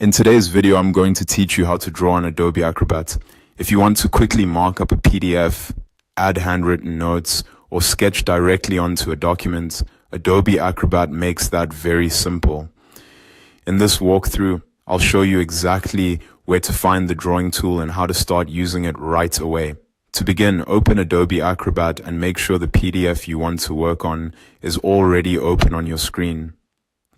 In today's video, I'm going to teach you how to draw on Adobe Acrobat. If you want to quickly mark up a PDF, add handwritten notes, or sketch directly onto a document, Adobe Acrobat makes that very simple. In this walkthrough, I'll show you exactly where to find the drawing tool and how to start using it right away. To begin, open Adobe Acrobat and make sure the PDF you want to work on is already open on your screen.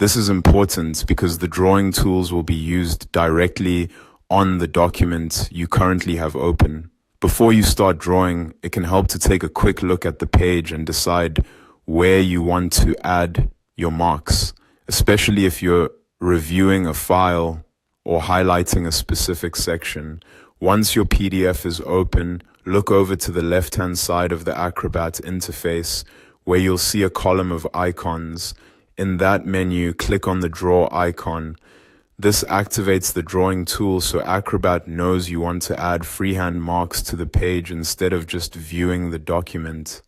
This is important because the drawing tools will be used directly on the document you currently have open. Before you start drawing, it can help to take a quick look at the page and decide where you want to add your marks, especially if you're reviewing a file or highlighting a specific section. Once your PDF is open, look over to the left-hand side of the Acrobat interface where you'll see a column of icons. In that menu, click on the draw icon. This activates the drawing tool so Acrobat knows you want to add freehand marks to the page instead of just viewing the document.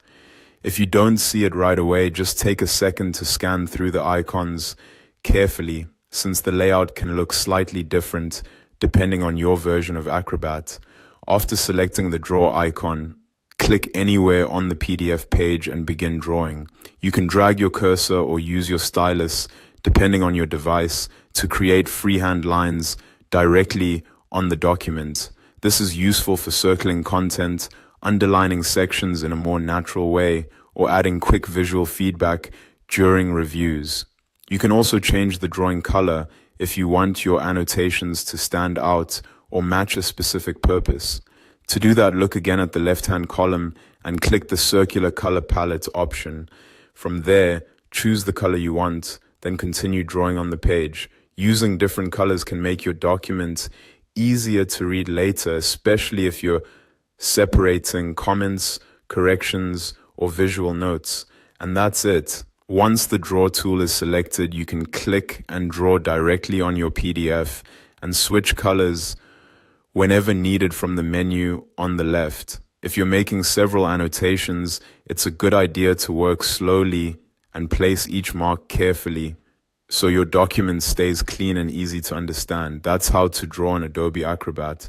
If you don't see it right away, just take a second to scan through the icons carefully, since the layout can look slightly different depending on your version of Acrobat. After selecting the draw icon, click anywhere on the PDF page and begin drawing. You can drag your cursor or use your stylus, depending on your device, to create freehand lines directly on the document. This is useful for circling content, underlining sections in a more natural way, or adding quick visual feedback during reviews. You can also change the drawing color if you want your annotations to stand out or match a specific purpose. To do that, look again at the left-hand column and click the circular color palette option. From there, choose the color you want, then continue drawing on the page. Using different colors can make your document easier to read later, especially if you're separating comments, corrections, or visual notes. And that's it. Once the draw tool is selected, you can click and draw directly on your PDF and switch colors whenever needed from the menu on the left. If you're making several annotations, it's a good idea to work slowly and place each mark carefully so your document stays clean and easy to understand. That's how to draw in Adobe Acrobat.